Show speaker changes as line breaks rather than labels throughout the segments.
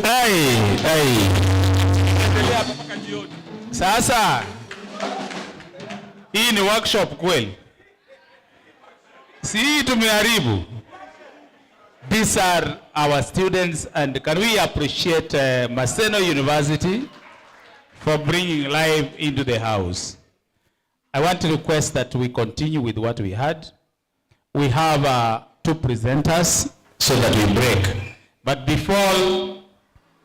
Hey. Sasa hii ni workshop kweli? Si tumeharibu. These are our students, and can we appreciate Maseno University for bringing life into the house. I want to request that we continue with what we had. We have 2 presenters so that we break. But before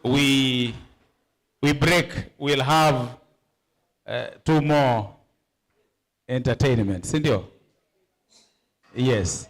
we break, we'll have 2 more entertainments. Sindio? Yes.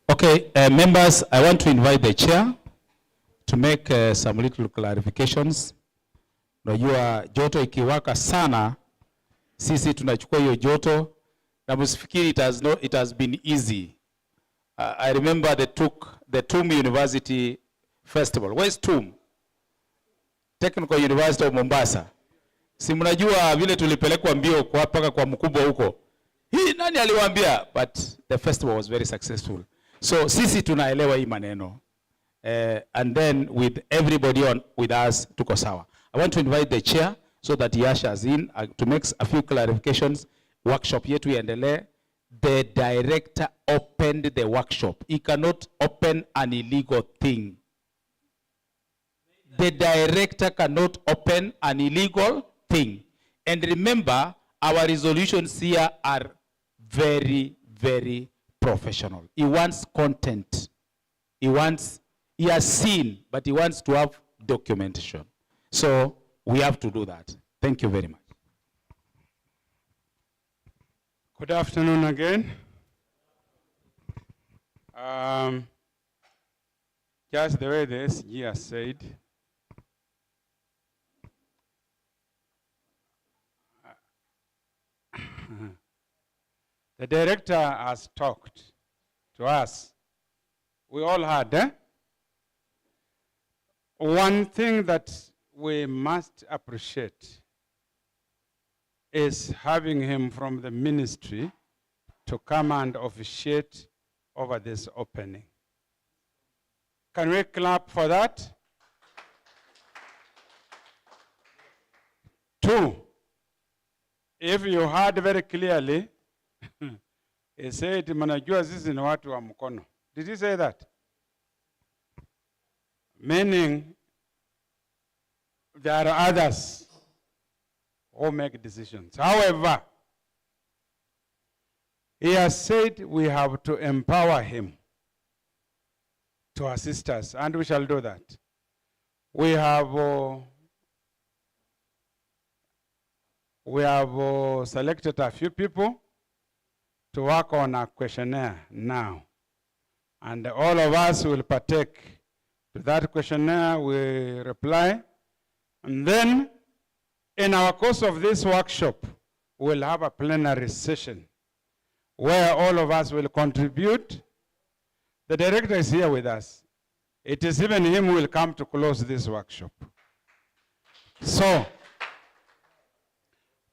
Okay, members, I want to invite the chair to make some little clarifications. Unajua joto ikiwaka sana, sisi tunachukua hiyo joto, na msifikiri it has been easy. I remember the TUM University Festival. Where's TUM? Technical University of Mombasa. Si mnajua vile tulipelekwa mbio kwa paka kwa mkubwa huko. Hii nani aliwaambia? But the festival was very successful. So sisi tunaelewa hii maneno. And then with everybody with us tuko sawa. I want to invite the chair so that he ushers in to make a few clarifications. Workshop yetu iendelee. The director opened the workshop. He cannot open an illegal thing. The director cannot open an illegal thing. And remember, our resolutions here are very, very professional. He wants content. He has seen, but he wants to have documentation. So we have to do that. Thank you very much.
Good afternoon again. Just the way the SG has said, the director has talked to us. We all heard, One thing that we must appreciate is having him from the ministry to come and officiate over this opening. Can we clap for that? 2, if you heard very clearly, he said, manajua sisi ni watu wa mkono. Did he say that? Meaning, there are others who make decisions. However, he has said we have to empower him to assist us, and we shall do that. We have selected a few people to work on a questionnaire now. And all of us will partake to that questionnaire, we reply. And then, in our course of this workshop, we'll have a plenary session where all of us will contribute. The director is here with us. It is even him who will come to close this workshop. So,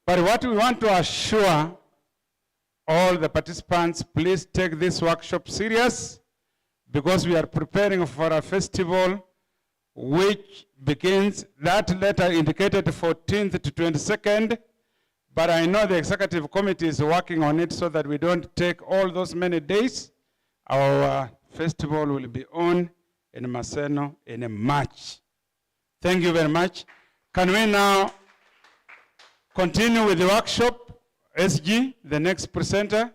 but what we want to assure all the participants, please take this workshop serious, because we are preparing for a festival which begins, that letter indicated 14th to 22nd, but I know the executive committee is working on it so that we don't take all those many days. Our festival will be on in Maseno in March. Thank you very much. Can we now continue with the workshop? SG, the next presenter,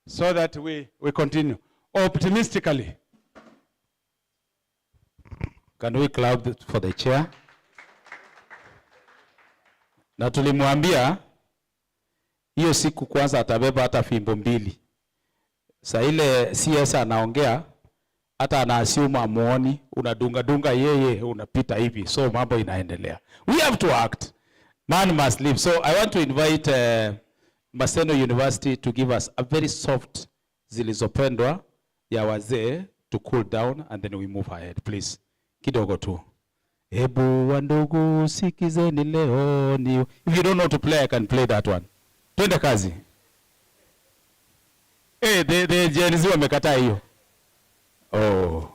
so that we continue optimistically.
Can we clap for the chair? Na tulimwambia hiyo siku kwanza atabeba hata fimbo mbili. Sa ile CS anaongea hata anaassume amuoni, unadunga yeye unapita hivi, so mambo inaendelea. We have to act. Man must live. So I want to invite Maseno University to give us a very soft zilizopendwa ya wazee to cool down, and then we move ahead, please. Kidogo tu. Hebu wandugu sikizeni leo ni. If you don't know to play, I can play that one. Twende kazi. The Gen Z wamekataa hiyo. Oh.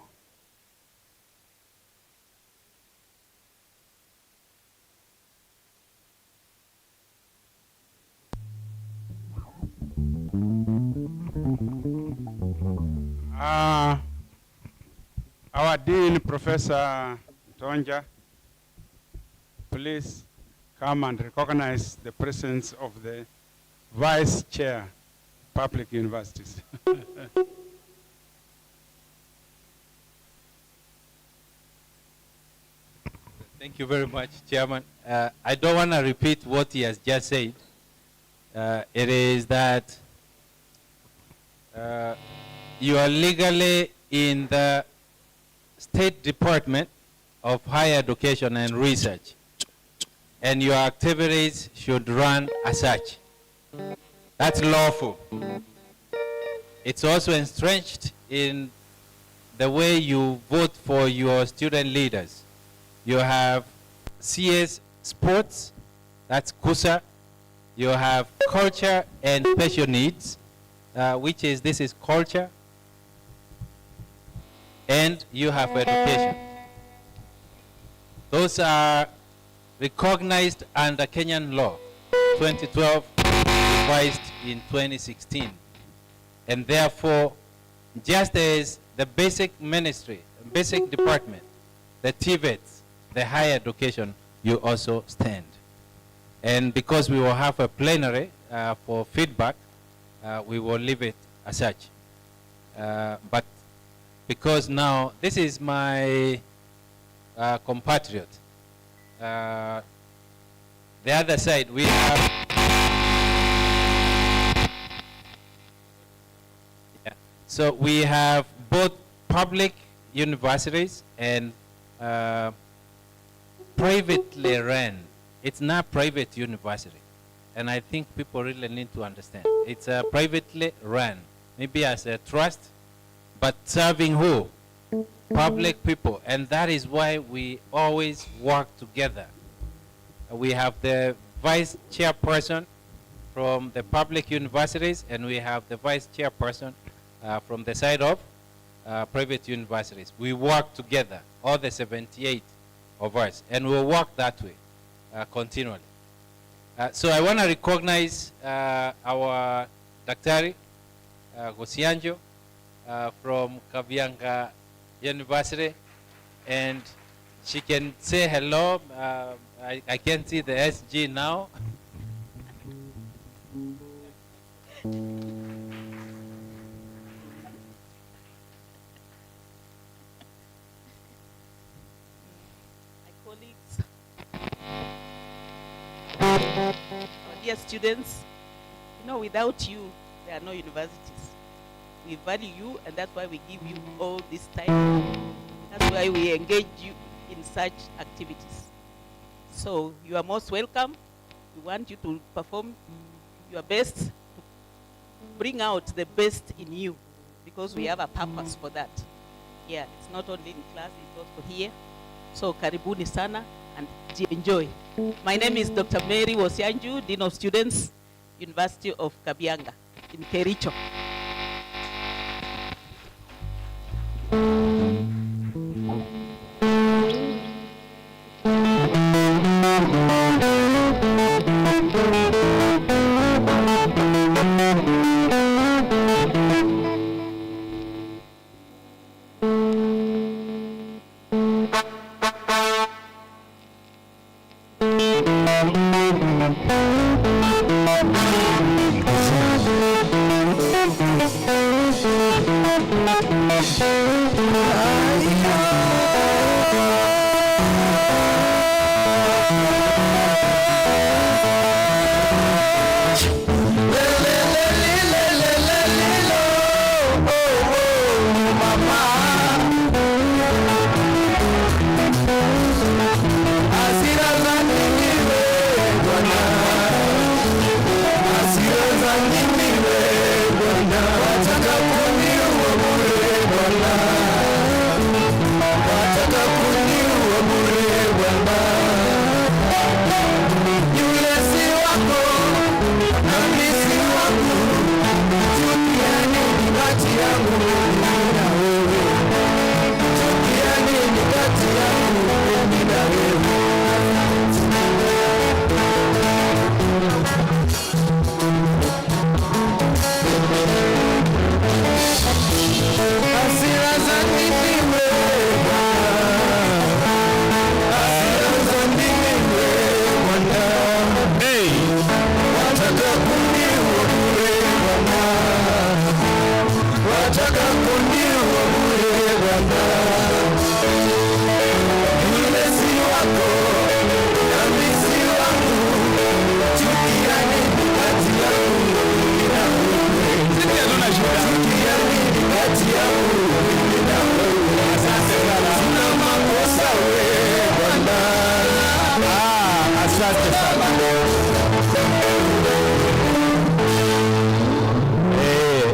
Our Dean, Professor Tonja, please come and recognize the presence of the Vice Chair, Public Universities.
Thank you very much, Chairman. I don't want to repeat what he has just said. It is that you are legally in the State Department of Higher Education and Research, and your activities should run as such. That's lawful. It's also entrenched in the way you vote for your student leaders. You have CS Sports, that's KUSA. You have Culture and Special Needs, this is culture. And you have education. Those are recognized under Kenyan law, 2012, revised in 2016. And therefore, just as the basic ministry, basic department, the TVETs, the higher education, you also stand. And because we will have a plenary for feedback, we will leave it as such. But because now this is my compatriot. The other side, we have so we have both public universities and privately run. It's not private university, and I think people really need to understand. It's privately run, maybe as a trust, but serving who? Public people. And that is why we always work together. We have the vice chairperson from the public universities, and we have the vice chairperson from the side of private universities. We work together, all the 78 of us, and we'll work that way continually. So I want to recognize our Daktari Gosianjo from Kabianga University, and she can say hello. I can see the SG now.
Dear students, you know, without you, there are no universities. We value you, and that's why we give you all this time. That's why we engage you in such activities. So you are most welcome. We want you to perform your best, to bring out the best in you, because we have a purpose for that. Yeah, it's not only in class, it's also here. So karibuni sana and enjoy. My name is Dr. Mary Wosianju, Dean of Students, University of Kabianga in Kericho.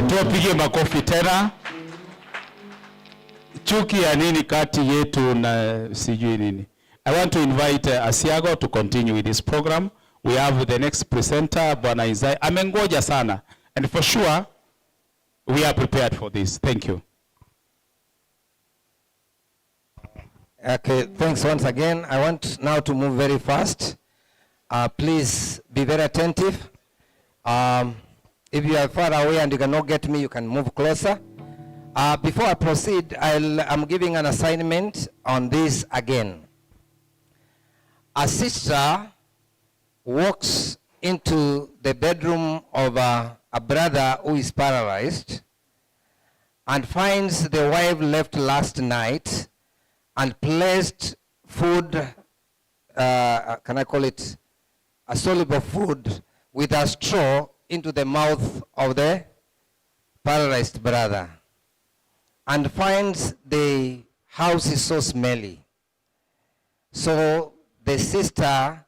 Tupige makofi tena. Chuki ya nini kati yetu na sijui nini. I want to invite Asiago to continue with this program. We have the next presenter, Bwana Izai. Amengoja sana. And for sure, we are prepared for this. Thank you.
Okay, thanks once again. I want now to move very fast. Please be very attentive. If you are far away and you cannot get me, you can move closer. Before I proceed, I'm giving an assignment on this again. A sister walks into the bedroom of a brother who is paralyzed and finds the wife left last night and placed food, can I call it a soluble food, with a straw into the mouth of the paralyzed brother, and finds the house is so smelly. So the sister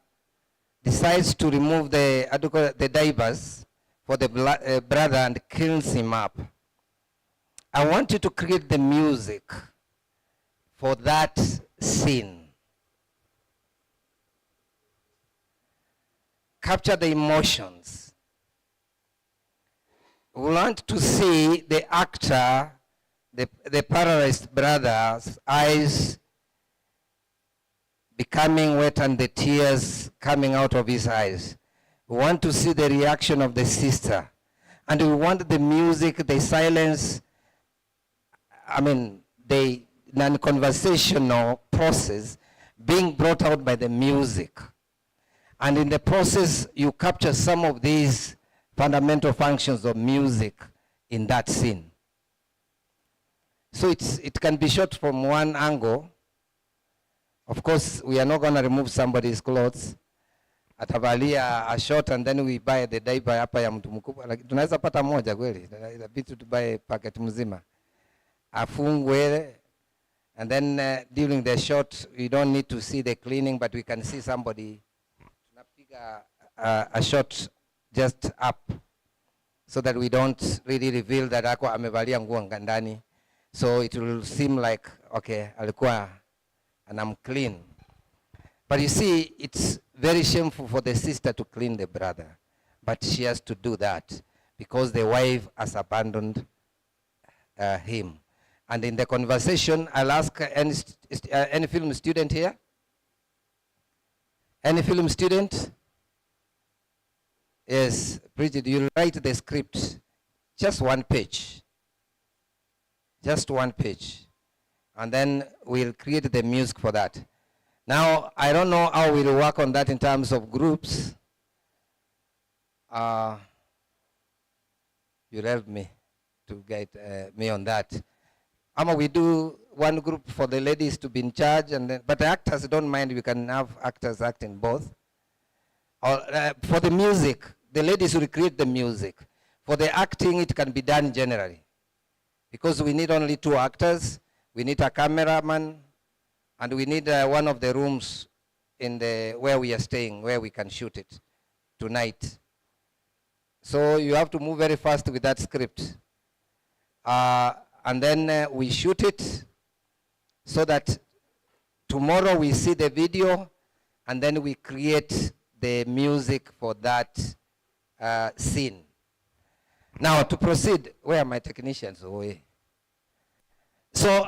decides to remove the diapers for the brother and cleans him up. I want you to create the music for that scene. Capture the emotions. We want to see the actor the paralyzed brother's eyes becoming wet and the tears coming out of his eyes. We want to see the reaction of the sister. And we want the music, the silence, the non-conversational process being brought out by the music. And in the process, you capture some of these fundamental functions of music in that scene. So it can be shot from one angle. Of course, we are not going to remove somebody's clothes. Atavalia a shot and then we buy the diaper hapa ya mtu mkubwa. Tunaweza pata moja kweli. Inabidi tubuy packet mzima. Afungwe, and then during the shot, we don't need to see the cleaning, but we can see somebody tunapiga a shot just up so that we don't really reveal that ako amevalia nguo ndani. So it will seem like, okay, alikuwa and I'm clean. But you see, it's very shameful for the sister to clean the brother. But she has to do that because the wife has abandoned him. And in the conversation, I'll ask any film student here? Any film student? Yes, Bridget, you'll write the script. Just one page. Just one page. And then we'll create the music for that. Now, I don't know how we'll work on that in terms of groups. You'll help me to get me on that. We do one group for the ladies to be in charge, and then, but the actors don't mind. We can have actors acting both. Or, for the music, the ladies will create the music. For the acting, it can be done generally. Because we need only 2 actors. We need a cameraman, and we need one of the rooms in where we are staying, where we can shoot it tonight. So you have to move very fast with that script. And then we shoot it so that tomorrow we see the video, and then we create the music for that scene. Now to proceed, where are my technicians? So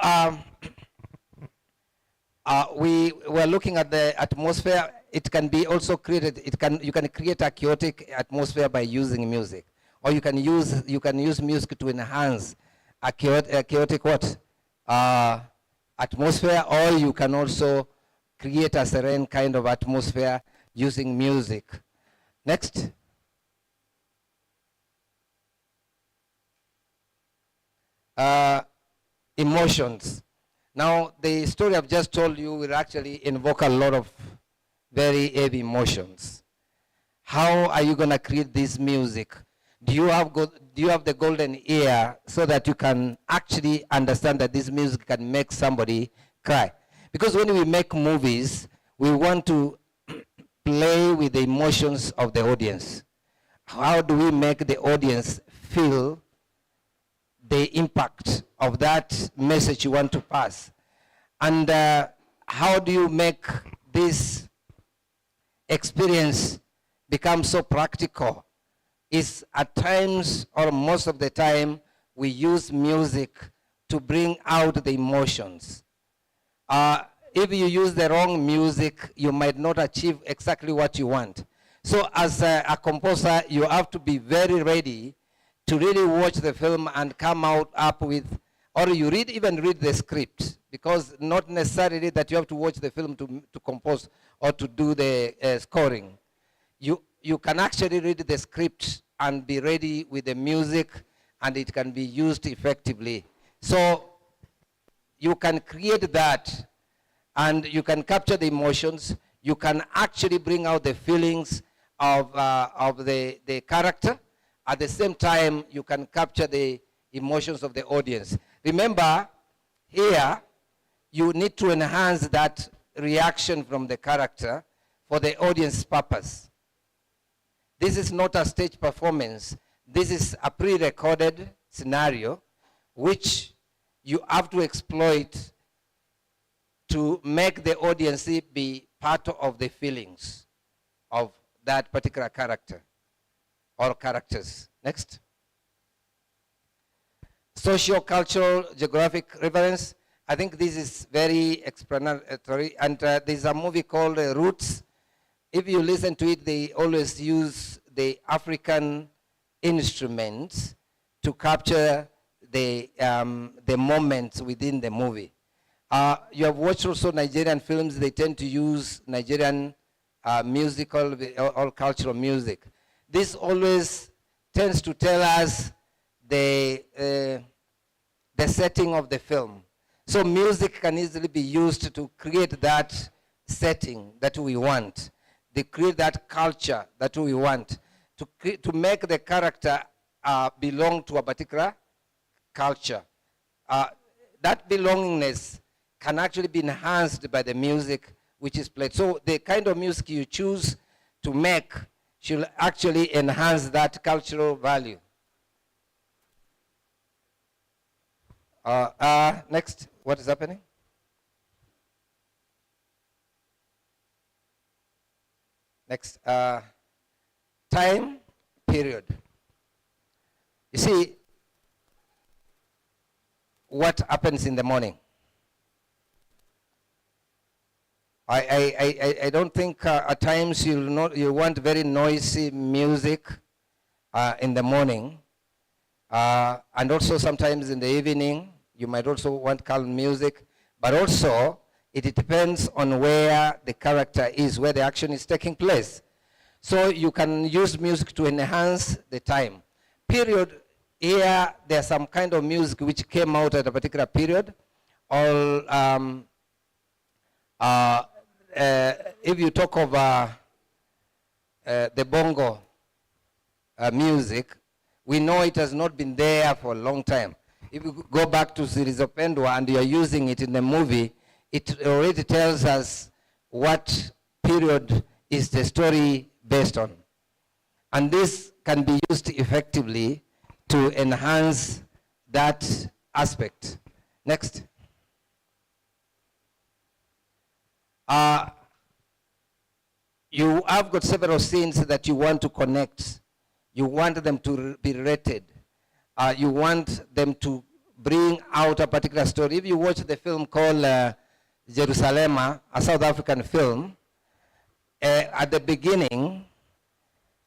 we were looking at the atmosphere. It can be also created. You can create a chaotic atmosphere by using music, or you can use music to enhance a chaotic what? Atmosphere, or you can also create a serene kind of atmosphere using music. Next. Emotions. Now, the story I've just told you will actually invoke a lot of very heavy emotions. How are you going to create this music? Do you have the golden ear so that you can actually understand that this music can make somebody cry? Because when we make movies, we want to play with the emotions of the audience. How do we make the audience feel the impact of that message you want to pass? And how do you make this experience become so practical? Is at times, or most of the time, we use music to bring out the emotions. If you use the wrong music, you might not achieve exactly what you want. So as a composer, you have to be very ready to really watch the film and come up with, or you even read the script, because not necessarily that you have to watch the film to compose or to do the scoring. You can actually read the script and be ready with the music, and it can be used effectively. So you can create that, and you can capture the emotions. You can actually bring out the feelings of the character. At the same time, you can capture the emotions of the audience. Remember, here, you need to enhance that reaction from the character for the audience purpose. This is not a stage performance. This is a pre-recorded scenario which you have to exploit to make the audience be part of the feelings of that particular character or characters. Next. Socio-cultural geographic reference. I think this is very explanatory. And there's a movie called Roots. If you listen to it, they always use the African instruments to capture the moments within the movie. You have watched also Nigerian films. They tend to use Nigerian musical or cultural music. This always tends to tell us the setting of the film. So music can easily be used to create that setting that we want. They create that culture that we want. To make the character belong to a particular culture. That belongingness can actually be enhanced by the music which is played. So the kind of music you choose to make should actually enhance that cultural value. Next, what is happening? Next, time period. You see, what happens in the morning? I don't think at times you want very noisy music in the morning, and also sometimes in the evening you might also want calm music, but also it depends on where the character is, where the action is taking place. So you can use music to enhance the time. Period, here there's some kind of music which came out at a particular period. Or if you talk of the bongo music, we know it has not been there for a long time. If you go back to Zirizopendwa and you're using it in the movie, it already tells us what period is the story based on. And this can be used effectively to enhance that aspect. Next. You have got several scenes that you want to connect. You want them to be rated. You want them to bring out a particular story. If you watch the film called Jerusalem, a South African film, at the beginning,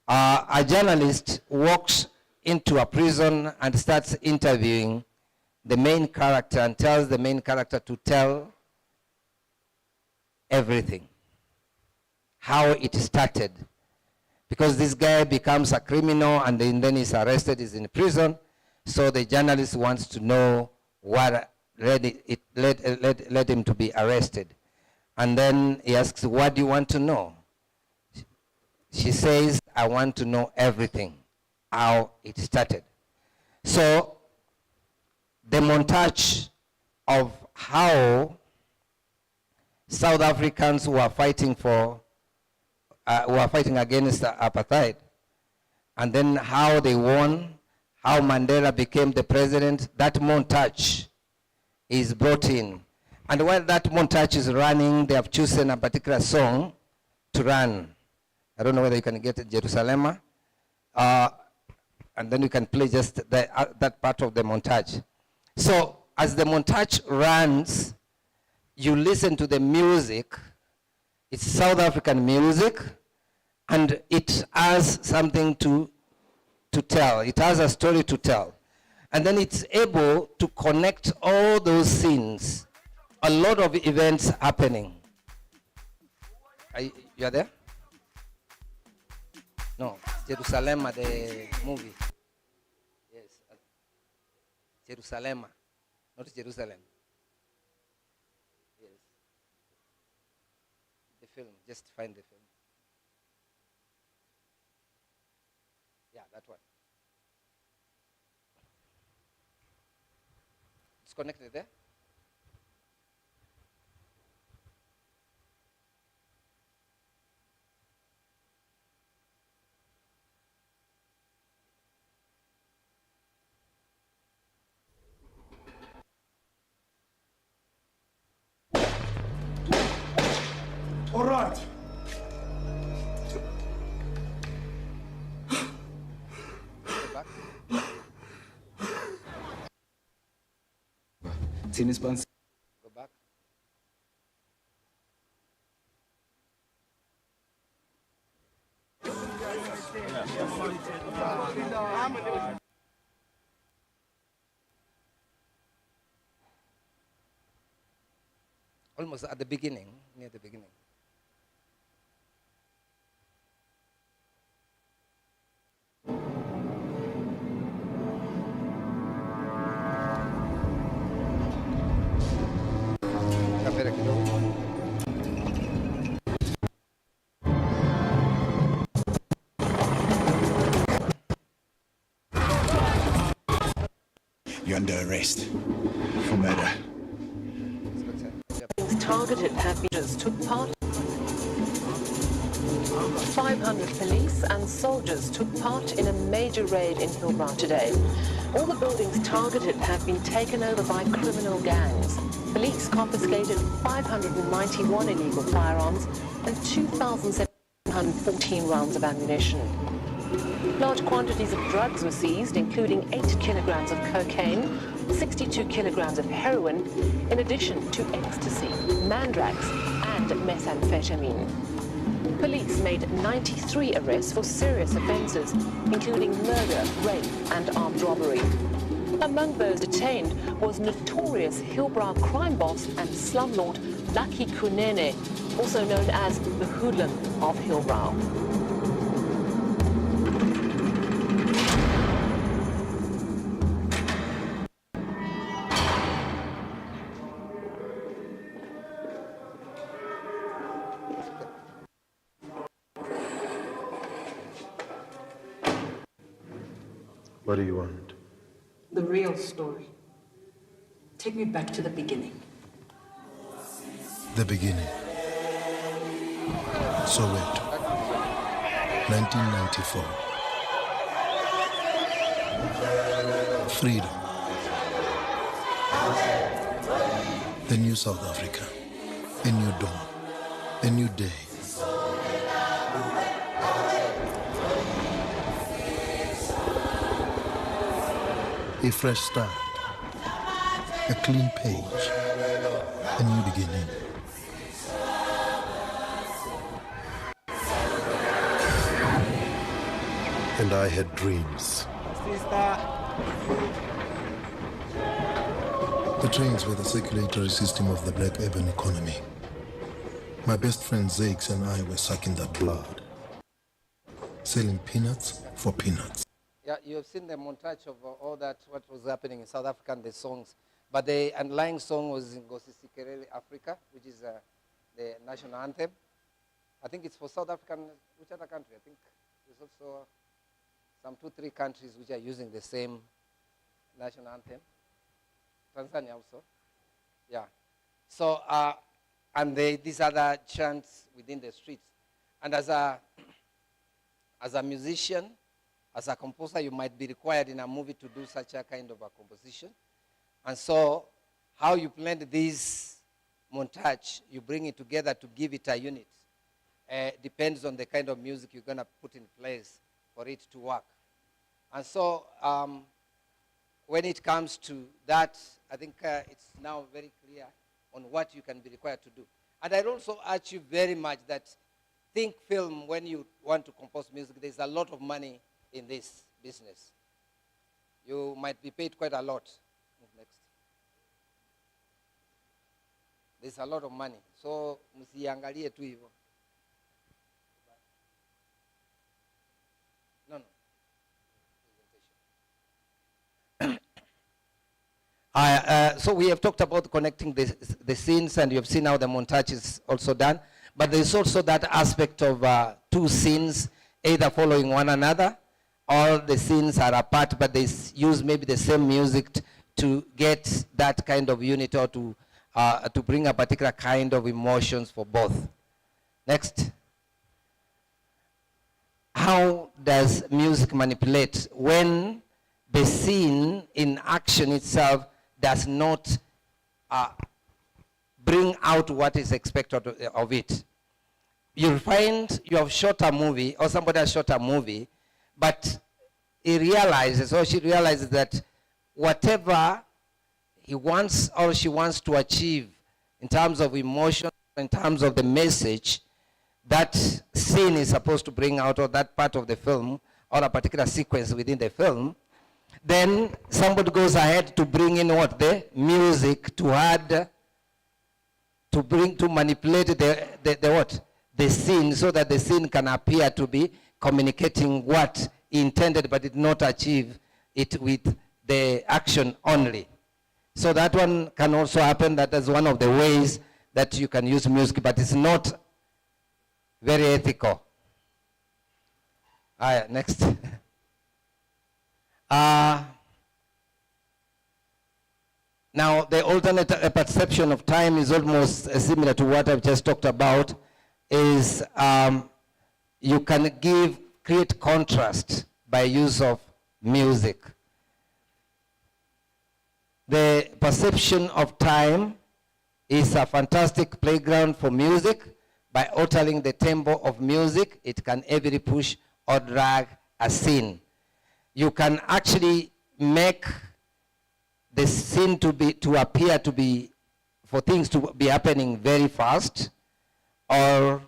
a journalist walks into a prison and starts interviewing the main character and tells the main character to tell everything, how it started. Because this guy becomes a criminal and then he's arrested, he's in prison, so the journalist wants to know what led him to be arrested. And then he asks, what do you want to know? She says, I want to know everything, how it started. So the montage of how South Africans were fighting against apartheid, and then how they won, how Mandela became the president, that montage is brought in. And while that montage is running, they have chosen a particular song to run. I don't know whether you can get it, Jerusalem. And then you can play just that part of the montage. So as the montage runs, you listen to the music. It's South African music, and it has something to tell. It has a story to tell. And then it's able to connect all those scenes. A lot of events happening. You are there? No, Jerusalem, the movie. Yes, Jerusalem, not Jerusalem. Yes. The film, just find the film. Yeah, that one. It's connected there?
All right.
Go back. Almost at the beginning, near the beginning. Kapera kidogo.
You're under arrest for murder.
Targeted passengers took part. 500 police and soldiers took part in a major raid in Hillbrow today. All the buildings targeted have been taken over by criminal gangs. Police confiscated 591 illegal firearms and 2,714 rounds of ammunition. Large quantities of drugs were seized, including 8 kilograms of cocaine, 62 kilograms of heroin, in addition to ecstasy, mandrax, and methamphetamine. Police made 93 arrests for serious offences, including murder, rape, and armed robbery. Among those detained was notorious Hillbrow crime boss and slumlord Lucky Kunene, also known as the hoodlum of Hillbrow.
What do you want?
The real story. Take me back to the beginning.
The beginning. Soweto. 1994. Freedom. The new South Africa. A new dawn. A new day. A fresh start, a clean page, a new beginning. And I had dreams. The trains were the circulatory system of the black urban economy. My best friend Zakes and I were sucking that blood, selling peanuts for peanuts.
Yeah, you have seen the montage of all that, what was happening in South Africa and the songs. But the underlying song was in Ngosisikelele Africa, which is the national anthem. I think it's for South African, which other country? I think there's also some 2-3 countries which are using the same national anthem. Tanzania also. Yeah. So, and these other chants within the streets. And as a musician, as a composer, you might be required in a movie to do such a kind of a composition. And so, how you blend this montage, you bring it together to give it a unit, depends on the kind of music you're going to put in place for it to work. And so, when it comes to that, I think it's now very clear on what you can be required to do. And I'd also urge you very much that think film when you want to compose music. There's a lot of money in this business. You might be paid quite a lot. Next. There's a lot of money. So, msiangalie tu hivyo. No. So we have talked about connecting the scenes, and you have seen how the montage is also done. But there's also that aspect of 2 scenes either following one another, or the scenes are apart, but they use maybe the same music to get that kind of unit, or to bring a particular kind of emotions for both. Next. How does music manipulate when the scene in action itself does not bring out what is expected of it? You'll find you have shot a movie, or somebody has shot a movie, but he realizes, or she realizes, that whatever he wants or she wants to achieve in terms of emotion, in terms of the message that scene is supposed to bring out, or that part of the film, or a particular sequence within the film, then somebody goes ahead to bring in what? The music to add, to manipulate the what? The scene, so that the scene can appear to be communicating what he intended, but did not achieve it with the action only. So that one can also happen. That is one of the ways that you can use music, but it's not very ethical. Next. Now, the alternate perception of time is almost similar to what I've just talked about. Is you can create contrast by use of music. The perception of time is a fantastic playground for music. By altering the tempo of music, it can heavily push or drag a scene. You can actually make the scene appear to be, for things to be happening very fast, or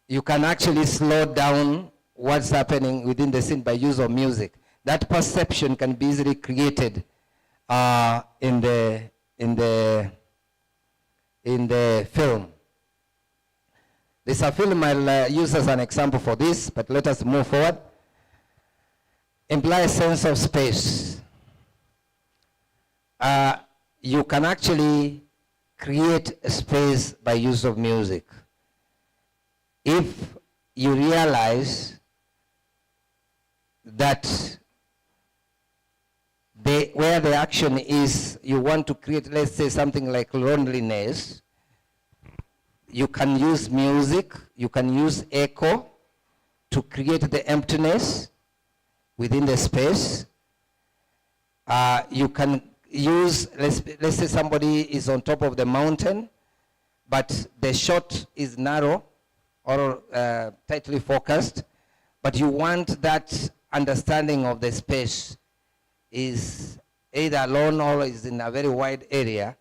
you can actually slow down what's happening within the scene by use of music. That perception can be easily created in the film. There's a film I'll use as an example for this, but let us move forward. Imply a sense of space. You can actually create a space by use of music. If you realize that where the action is, you want to create, let's say, something like loneliness, you can use music, you can use echo to create the emptiness within the space. You can use, let's say somebody is on top of the mountain, but the shot is narrow or tightly focused, but you want that understanding of the space is either alone or is in a very wide area.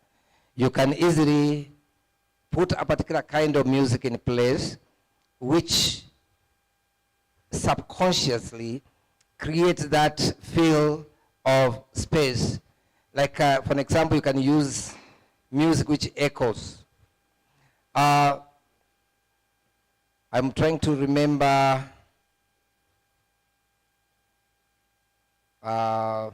You can easily put a particular kind of music in place which subconsciously creates that feel of space. Like, for an example, you can use music which echoes. I'm trying to remember a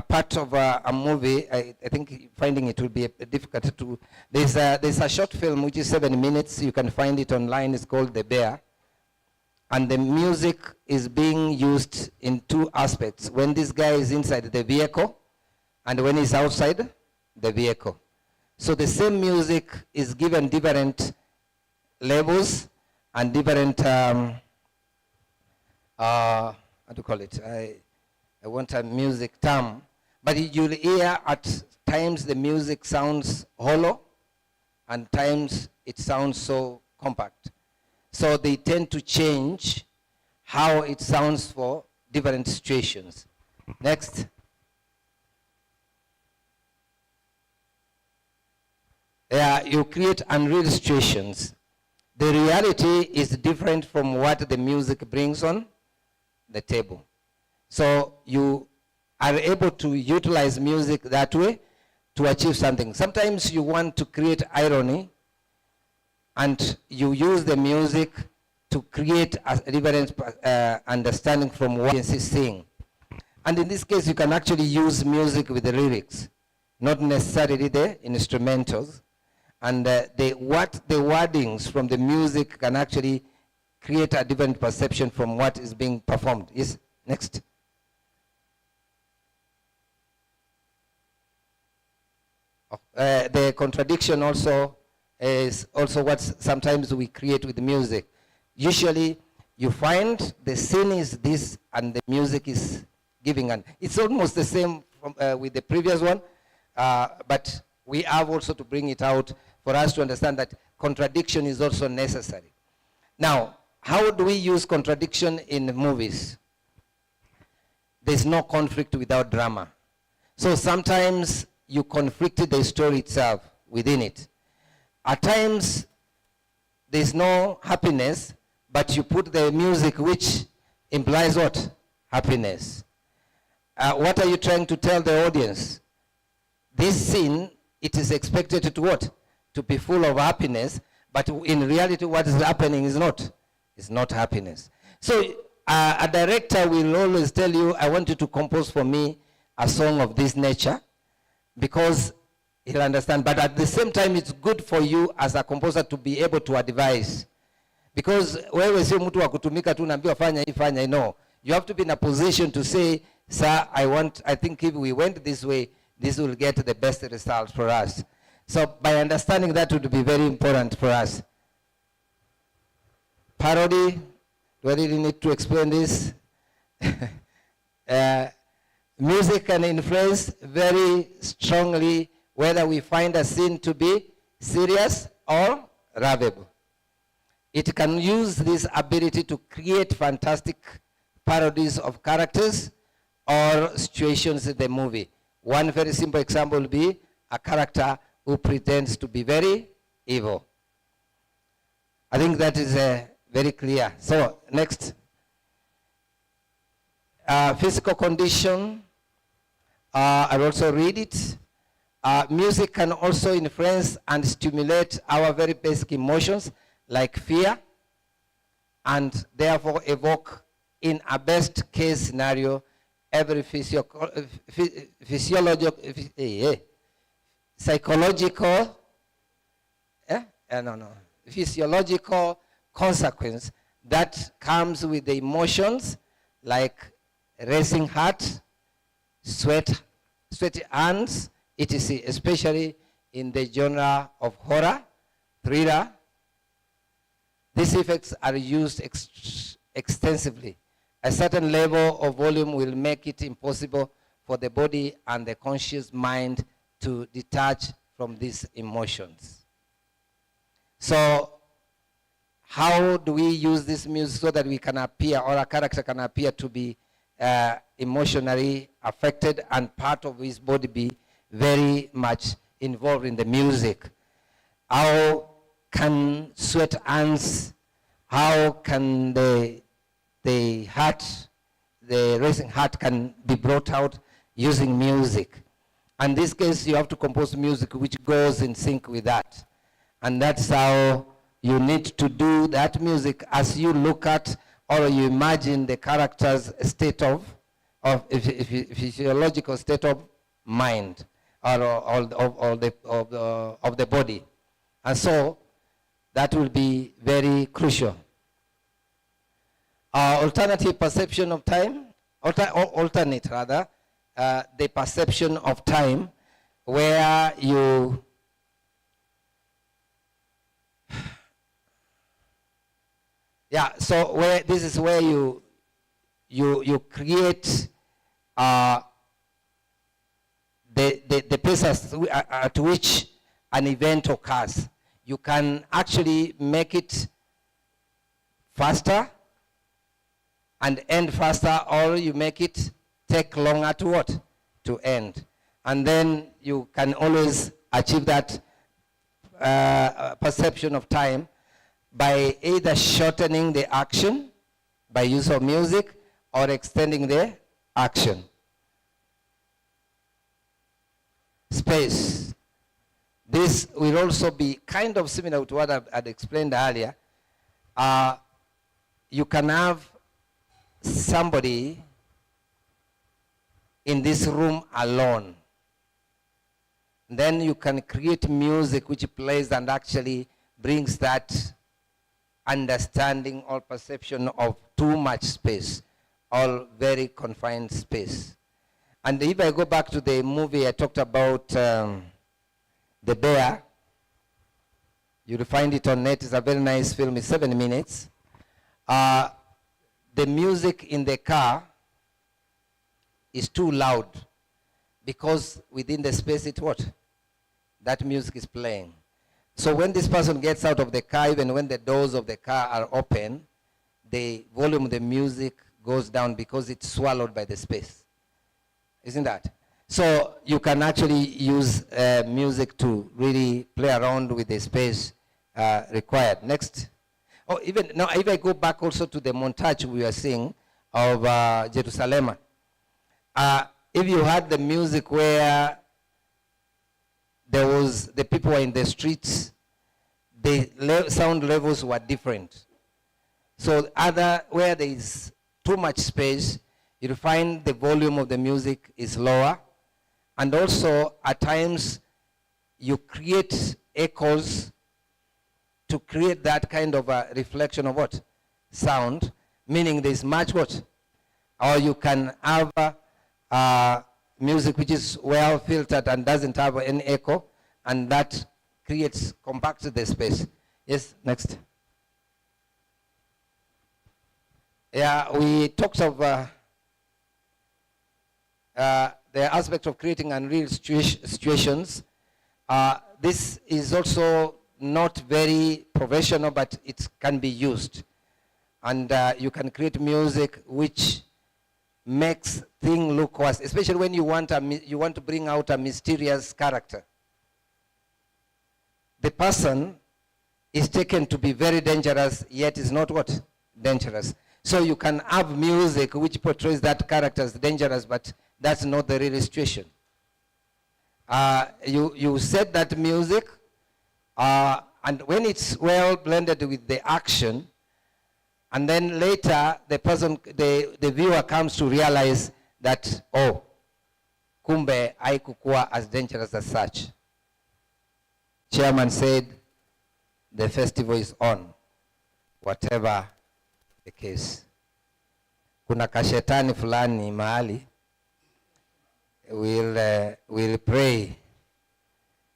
part of a movie. I think finding it will be difficult to. There's a short film which is 7 minutes. You can find it online. It's called The Bear. And the music is being used in two aspects. When this guy is inside the vehicle and when he's outside the vehicle. So the same music is given different levels and different, how do you call it? I want a music term. But you'll hear at times the music sounds hollow and times it sounds so compact. So they tend to change how it sounds for different situations. Next. You create unreal situations. The reality is different from what the music brings on the table. So you are able to utilize music that way to achieve something. Sometimes you want to create irony and you use the music to create a different understanding from what you sing. And in this case, you can actually use music with the lyrics, not necessarily the instrumentals. And the wordings from the music can actually create a different perception from what is being performed. Yes, next. The contradiction also is also what sometimes we create with the music. Usually you find the scene is this and the music is giving an. It's almost the same from, with the previous one, but we have also to bring it out for us to understand that contradiction is also necessary. Now, how do we use contradiction in movies? there's no conflict without drama. So sometimes you conflict the story itself within it. At times, there's no happiness, but you put the music which implies what? Happiness. What are you trying to tell the audience? This scene, it is expected to what? To be full of happiness, but in reality what is happening is not. It's not happiness. So a director will always tell you, I want you to compose for me a song of this nature, because he'll understand. But at the same time, it's good for you as a composer to be able to advise. Because wewe sio mtu wa kutumika tu naambiwa fanya hii fanya hii. No. You have to be in a position to say, sir, I think if we went this way, this will get the best result for us. So by understanding that would be very important for us. Parody, do I really need to explain this? Music can influence very strongly whether we find a scene to be serious or lovable. It can use this ability to create fantastic parodies of characters or situations in the movie. One very simple example will be a character who pretends to be very evil. I think that is very clear. So, next. Physical condition, I'll also read it. Music can also influence and stimulate our very basic emotions like fear, and therefore evoke, in a best case scenario, every psychological physiological consequence that comes with the emotions, like racing heart, sweaty hands, etc., especially in the genre of horror, thriller. These effects are used extensively. A certain level of volume will make it impossible for the body and the conscious mind to detach from these emotions. So, how do we use this music so that we can appear, or a character can appear to be emotionally affected and part of his body be very much involved in the music? How can sweat hands, how can the heart, the racing heart can be brought out using music? In this case, you have to compose music which goes in sync with that. And that's how you need to do that music as you look at or you imagine the character's state of physiological state of mind or of the body. And so that will be very crucial. Alternative perception of time, alternate rather, the perception of time, where you so where this is where you create the pace at which an event occurs. You can actually make it faster and end faster, or you make it take longer to what? To end. And then you can always achieve that perception of time by either shortening the action by use of music or extending the action. Space. This will also be kind of similar to what I'd explained earlier. You can have somebody in this room alone. Then you can create music which plays and actually brings that understanding or perception of too much space, or very confined space. And if I go back to the movie I talked about, The Bear, you'll find it on net. It's a very nice film. It's 7 minutes. The music in the car is too loud because within the space it what? That music is playing. So when this person gets out of the car, even when the doors of the car are open, the volume of the music goes down because it's swallowed by the space. Isn't that? So you can actually use music to really play around with the space required. Next. Oh, even now, if I go back also to the montage we were seeing of Jerusalem, if you had the music where there was, the people were in the streets, the sound levels were different. So where there is too much space, you'll find the volume of the music is lower. And also, at times, you create echoes to create that kind of a reflection of what? Sound, meaning there's much what? Or you can have music which is well filtered and doesn't have any echo, and that compacts the space. Yes, next. Yeah, we talked of the aspect of creating unreal situations. This is also not very professional, but it can be used. And you can create music which makes things look worse, especially when you want to bring out a mysterious character. The person is taken to be very dangerous, yet is not what? Dangerous. So you can have music which portrays that character as dangerous, but that's not the real situation. You set that music, and when it's well blended with the action, and then later the viewer comes to realize that, oh, kumbe haikukuwa as dangerous as such. Chairman said, the festival is on, whatever the case. Kuna kashetani fulani mahali, we'll pray.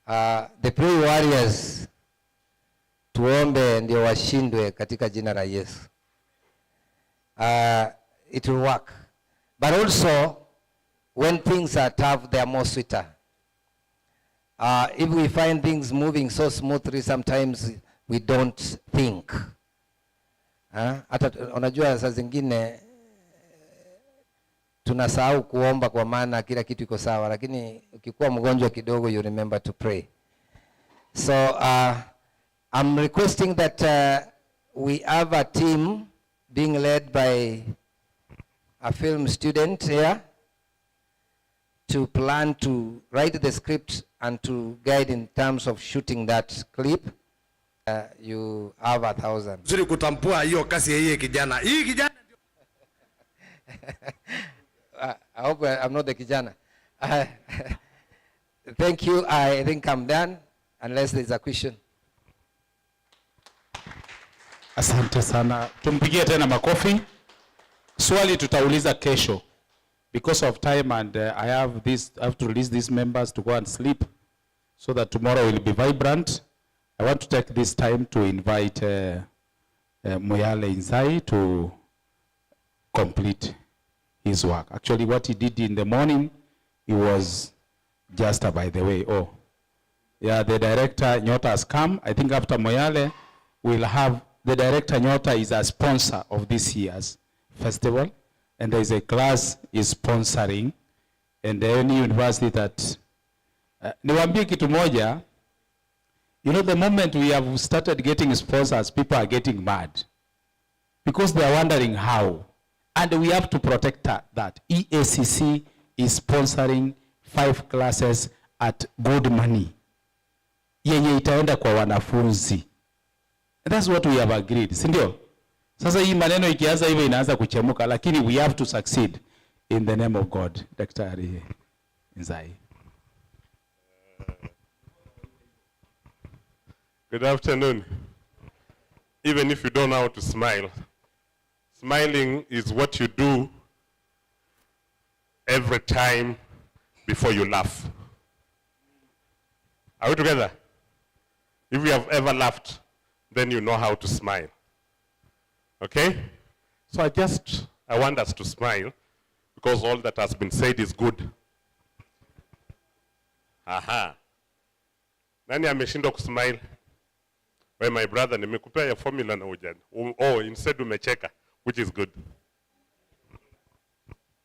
The prayer warriors, tuombe ndio washindwe katika jina la Yesu. It will work. But also, when things are tough, they are more sweeter. If we find things moving so smoothly, sometimes we don't think. Hata unajua saa zingine tunasahau kuomba kwa maana kila kitu iko sawa, lakini ukikuwa mgonjwa kidogo, you remember to pray. So I'm requesting that we have a team being led by a film student here to plan to write the script and to guide in terms of shooting that clip. You have 1,000.
Zuri kutambua hiyo kasi ya hii kijana. Hii kijana.
I hope I'm not the kijana. Thank you. I think I'm done, unless there's a question.
Asante sana. Tumpigie tena makofi. Swali tutauliza kesho. Because of time and I have to release these members to go and sleep so that tomorrow will be vibrant. I want to take this time to invite Moyale Inzai to complete his work. Actually, what he did in the morning, it was just by the way. Oh, yeah, the director Nyota has come. I think after Moyale, we'll have the director Nyota is a sponsor of this year's festival, and there is a class is sponsoring, and the only university that niwaambie kitu moja. You know, the moment we have started getting sponsors, people are getting mad because they are wondering how. And we have to protect that. EACC is sponsoring 5 classes at good money. Yenye itaenda kwa wanafunzi. And that's what we have agreed. Sindio? Sasa hii maneno ikianza hivyo inaanza kuchemuka, lakini we have to succeed in the name of God. Dr. Inzai.
Good afternoon. Even if you don't know how to smile, smiling is what you do every time before you laugh. Are we together? If you have ever laughed, then you know how to smile. Okay? So I want us to smile because all that has been said is good. Aha. Nani ameshindwa kusmile? Well, my brother, nimekupea ya formula na ujana. Oh, instead umecheka, which is good.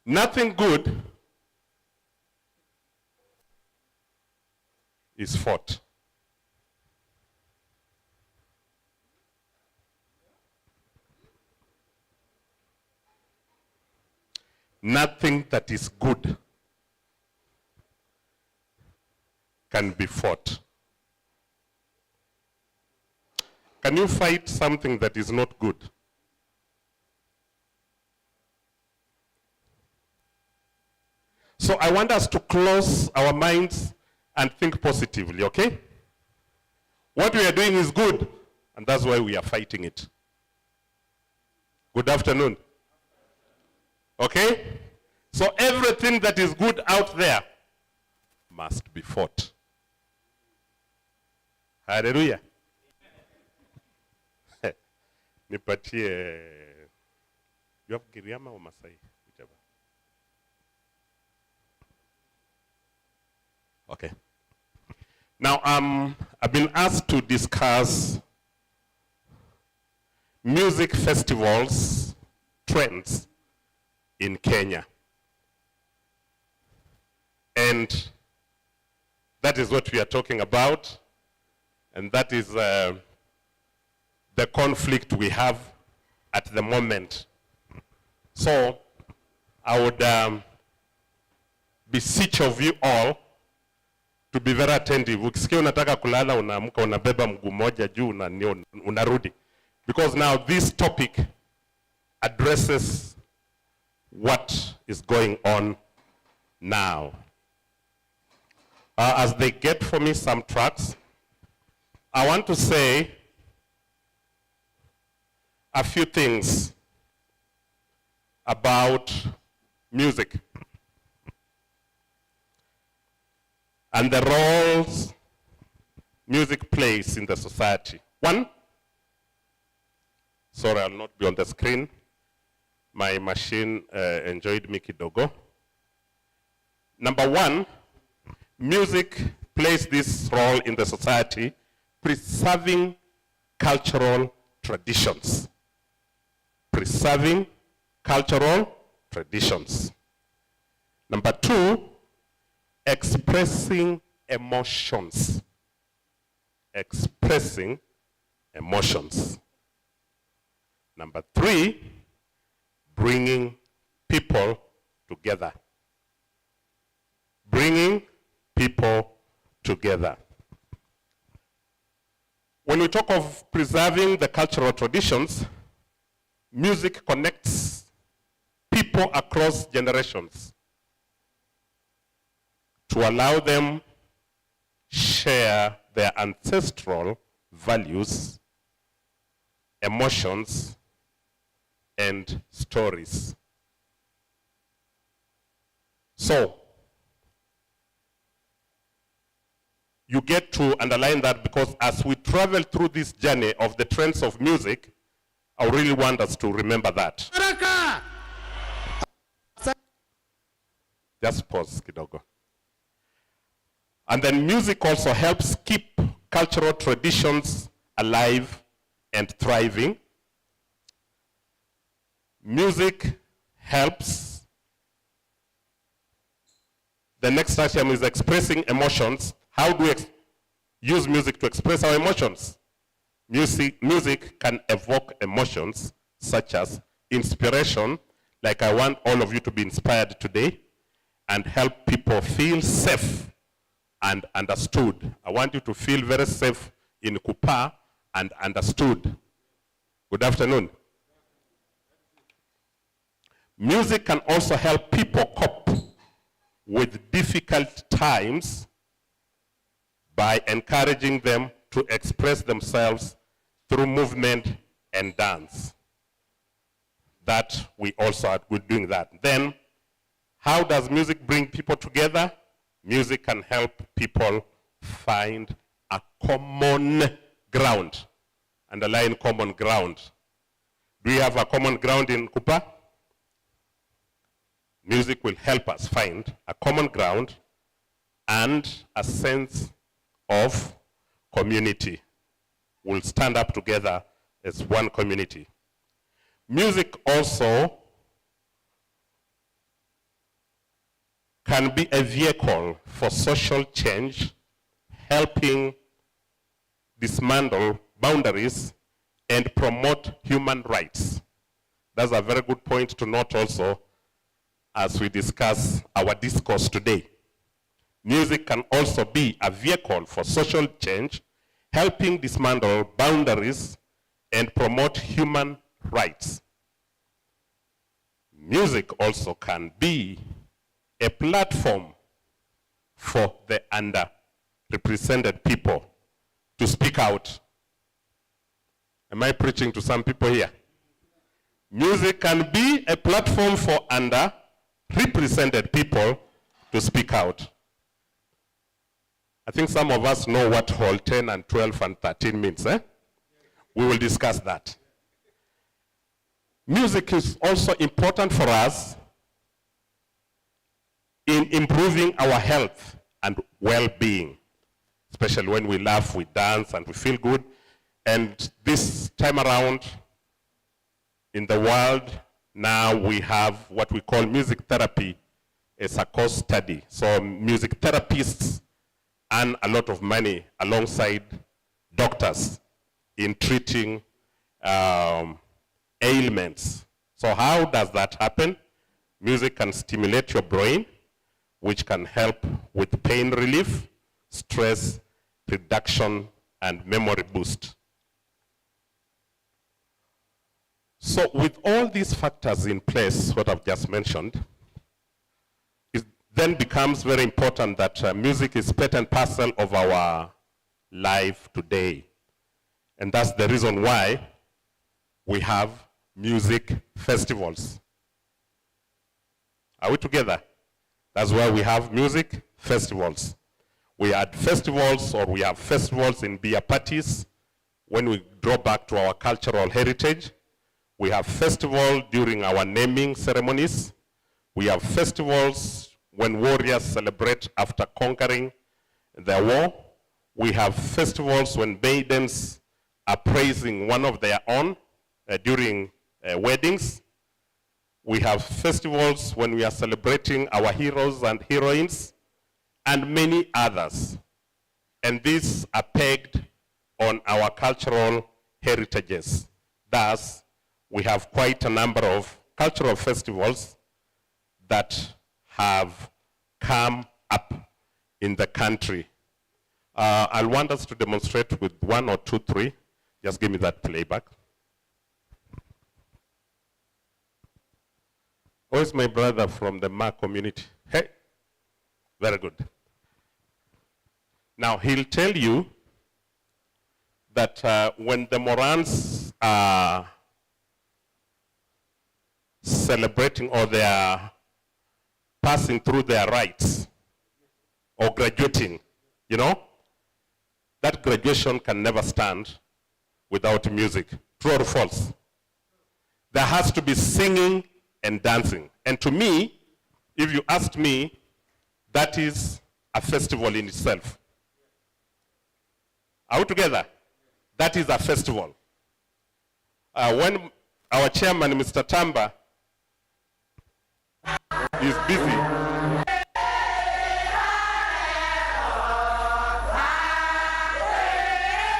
Nothing good is fought. Nothing that is good can be fought. Can you fight something that is not good? So I want us to close our minds and think positively, okay? What we are doing is good, and that's why we are fighting it. Good afternoon. Okay? So everything that is good out there must be fought. Hallelujah. Nipatie, you have Giriama or Masai? Whichever. Okay. Now, I've been asked to discuss music festivals trends in Kenya. And that is what we are talking about. And that is the conflict we have at the moment. So I would beseech of you all to be very attentive. Ukisikia unataka kulala, unaamka, unabeba mguu moja juu, unarudi. Because now this topic addresses what is going on now. As they get for me some tracks, I want to say a few things about music and the roles music plays in the society. One, sorry, I'll not be on the screen. My machine enjoyed me kidogo. Number one, music plays this role in the society, preserving cultural traditions. Preserving cultural traditions. Number two, expressing emotions. Expressing emotions. Number three, bringing people together. Bringing people together. When we talk of preserving the cultural traditions, music connects people across generations to allow them share their ancestral values, emotions, and stories. So, you get to underline that because as we travel through this journey of the trends of music, I really want us to remember that. Just pause, kidogo. And then music also helps keep cultural traditions alive and thriving. Music helps. The next item is expressing emotions. How do we use music to express our emotions? Music can evoke emotions such as inspiration, like I want all of you to be inspired today, and help people feel safe and understood. I want you to feel very safe in Kupa and understood. Good afternoon. Music can also help people cope with difficult times by encouraging them to express themselves through movement and dance. That we also are good doing that. Then, how does music bring people together? Music can help people find a common ground. Underline common ground. Do we have a common ground in Kupa? Music will help us find a common ground and a sense of community. We'll stand up together as one community. Music also can be a vehicle for social change, helping dismantle boundaries and promote human rights. That's a very good point to note also as we discuss our discourse today. Music can also be a vehicle for social change, helping dismantle boundaries and promote human rights. Music also can be a platform for the underrepresented people to speak out. Am I preaching to some people here? Music can be a platform for underrepresented people to speak out. I think some of us know what Hall 10 and 12 and 13 means. We will discuss that. Music is also important for us in improving our health and well-being, especially when we laugh, we dance, and we feel good. And this time around in the world, now we have what we call music therapy as a course study. So music therapists earn a lot of money alongside doctors in treating ailments. So how does that happen? Music can stimulate your brain, which can help with pain relief, stress reduction, and memory boost. So with all these factors in place, what I've just mentioned, it then becomes very important that music is part and parcel of our life today. And that's the reason why we have music festivals. Are we together? That's why we have music festivals. We had festivals, or we have festivals in beer parties when we draw back to our cultural heritage. We have festivals during our naming ceremonies. We have festivals when warriors celebrate after conquering the war. We have festivals when maidens are praising one of their own during weddings. We have festivals when we are celebrating our heroes and heroines, and many others. And these are pegged on our cultural heritages. Thus, we have quite a number of cultural festivals that have come up in the country. I want us to demonstrate with 1 or 2, 3. Just give me that playback. Where's my brother from the Ma community? Hey, very good. Now, he'll tell you that when the Morans are celebrating, or they are passing through their rites or graduating, you know, that graduation can never stand without music. True or false? There has to be singing and dancing. And to me, if you asked me, that is a festival in itself. Are we together? That is a festival. When our chairman, Mr. Tamba, is busy,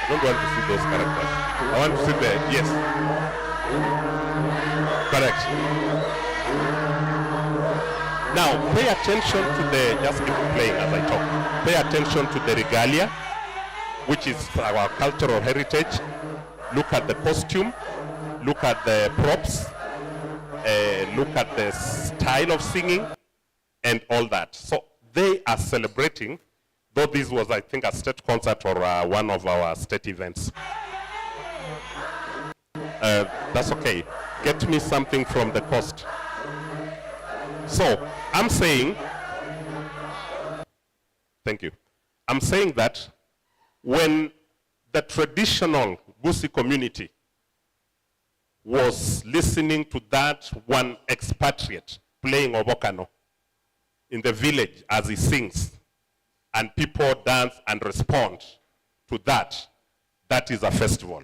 I don't want to see those characters. I want to see the, yes. Correct. Now, pay attention to the, just keep playing as I talk. Pay attention to the regalia, which is our cultural heritage. Look at the costume, look at the props, look at the style of singing, and all that. So they are celebrating, though this was, I think, a state concert or one of our state events. That's okay. Get me something from the coast. So, I'm saying, thank you. I'm saying that when the traditional Gusii community was listening to that one expatriate playing Obokano in the village as he sings, and people dance and respond to that, that is a festival.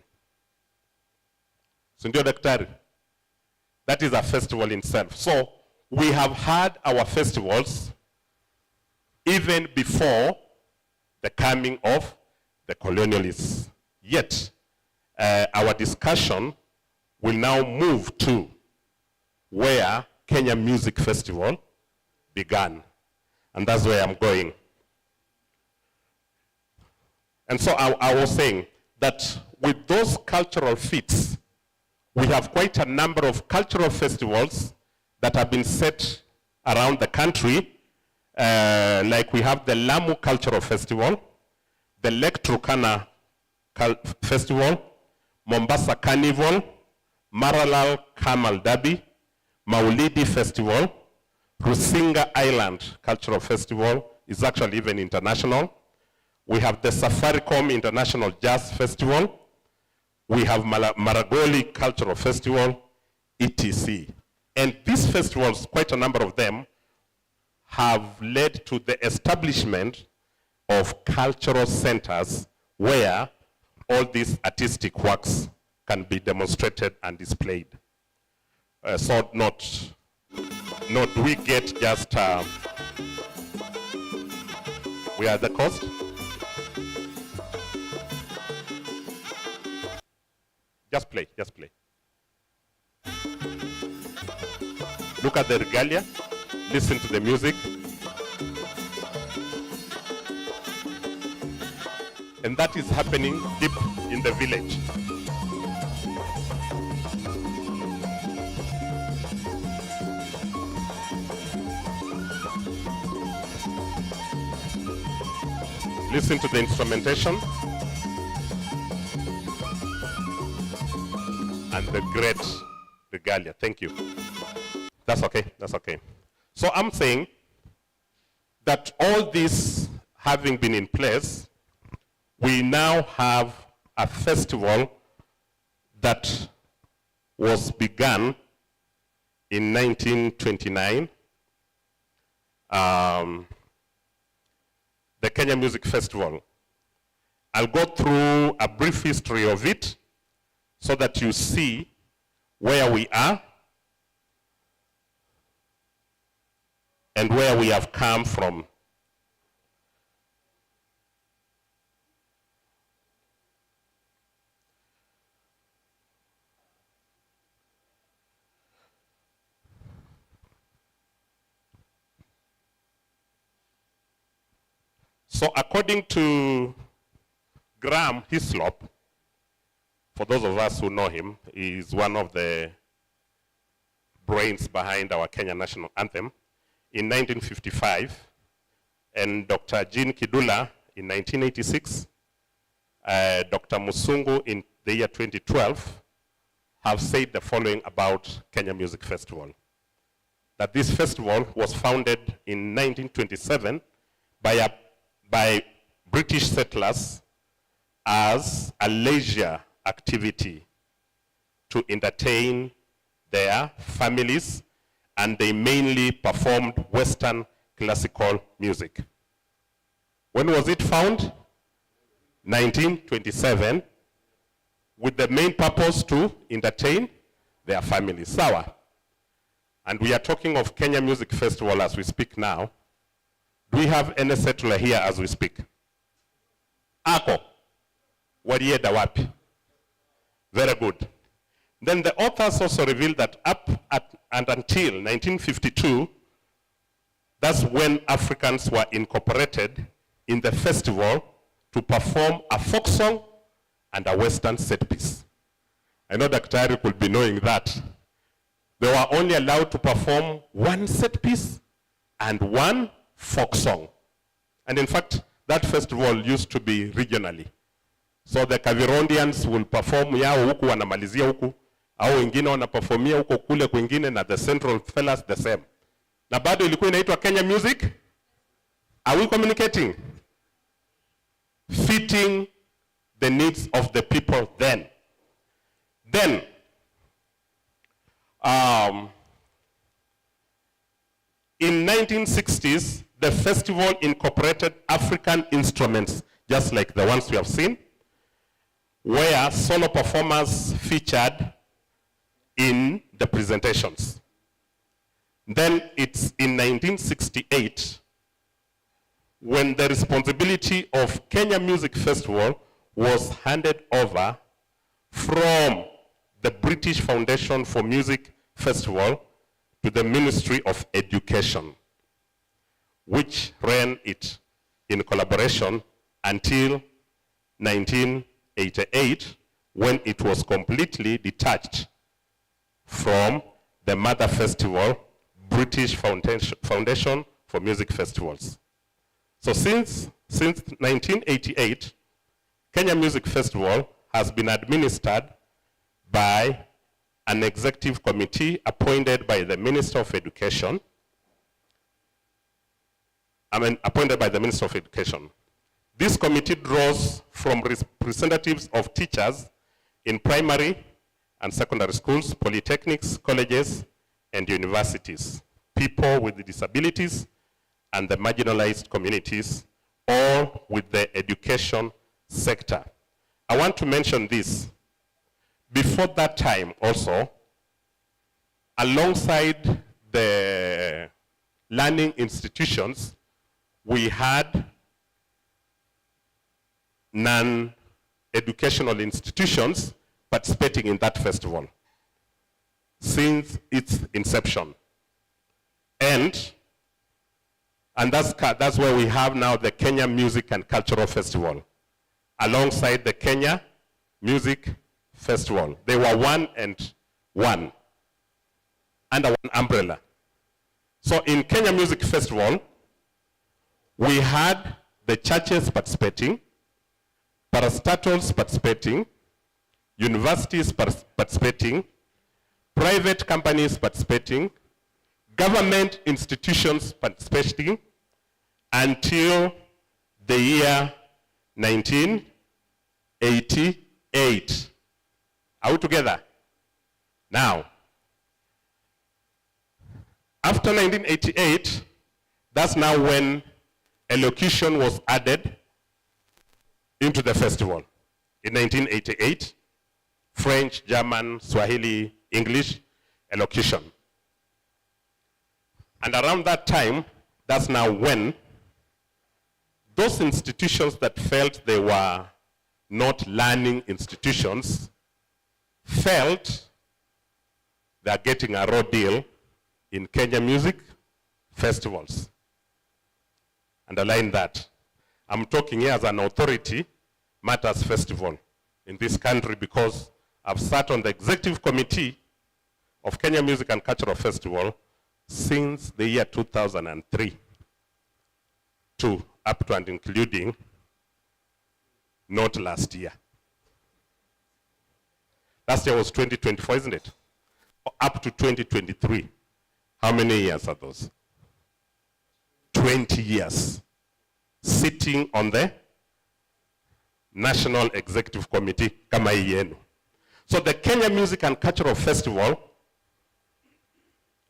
Sindio Daktari? That is a festival in itself. So we have had our festivals even before the coming of the colonialists. Yet, our discussion will now move to where Kenya Music Festival began. And that's where I'm going. And so I was saying that with those cultural feats, we have quite a number of cultural festivals that have been set around the country. Like we have the Lamu Cultural Festival, the Lake Turkana Festival, Mombasa Carnival, Maralal Kamal Dabi, Maulidi Festival, Rusinga Island Cultural Festival is actually even international. We have the Safaricom International Jazz Festival. We have Maragoli Cultural Festival, etc. And these festivals, quite a number of them, have led to the establishment of cultural centers where all these artistic works can be demonstrated and displayed. So not do we get just, we are the cost? Just play, just play. Look at the regalia, listen to the music. And that is happening deep in the village. Listen to the instrumentation and the great regalia. Thank you. That's okay, that's okay. So I'm saying that all this having been in place, we now have a festival that was begun in 1929. The Kenya Music Festival. I'll go through a brief history of it so that you see where we are and where we have come from. So according to Graham Hislop, for those of us who know him, he is one of the brains behind our Kenya national anthem, in 1955, and Dr. Jean Kidula in 1986, Dr. Musungu in the year 2012, have said the following about Kenya Music Festival. That this festival was founded in 1927 by British settlers as a leisure activity to entertain their families, and they mainly performed Western classical music. When was it found? 1927, with the main purpose to entertain their families. Sawa. And we are talking of Kenya Music Festival as we speak now. Do we have any settler here as we speak? Ako. Walieda wapi? Very good. Then the authors also revealed that up and until 1952, that's when Africans were incorporated in the festival to perform a folk song and a Western set piece. I know Dr. Eric will be knowing that. They were only allowed to perform one set piece and one folk song. And in fact, that festival used to be regionally. So the Kavirondians will perform yao huku wanamalizia huku, au wengine wanaperformia huko kule kwingine, na the central fellas the same. Na bado ilikuwa inaitwa Kenya Music. Are we communicating? Fitting the needs of the people then. Then, in 1960s, the festival incorporated African instruments, just like the ones we have seen, where solo performers featured in the presentations. Then it's in 1968 when the responsibility of Kenya Music Festival was handed over from the British Foundation for Music Festival to the Ministry of Education, which ran it in collaboration until 1988, when it was completely detached from the mother festival, British Foundation for Music Festivals. So since 1988, Kenya Music Festival has been administered by an executive committee appointed by the Minister of Education. Appointed by the Minister of Education. This committee draws from representatives of teachers in primary and secondary schools, polytechnics, colleges, and universities, people with disabilities, and the marginalized communities, all with the education sector. I want to mention this. Before that time also, alongside the learning institutions, we had non-educational institutions participating in that festival since its inception. And that's where we have now the Kenya Music and Cultural Festival, alongside the Kenya Music Festival. They were one and one, under one umbrella. So in Kenya Music Festival, we had the churches participating, parastatals participating, universities participating, private companies participating, government institutions participating, until the year 1988. Are we together? Now, after 1988, that's now when Elocution was added into the festival. In 1988, French, German, Swahili, English, Elocution. And around that time, that's now when those institutions that felt they were not learning institutions felt they're getting a raw deal in Kenya music festivals. Underline that. I'm talking here as an authority matters festival in this country, because I've sat on the executive committee of Kenya Music and Cultural Festival since the year 2003 to up to and including not last year. Last year was 2024, isn't it? Up to 2023. How many years are those? 20 years. Sitting on the National Executive Committee kama hii yenu. So the Kenya Music and Cultural Festival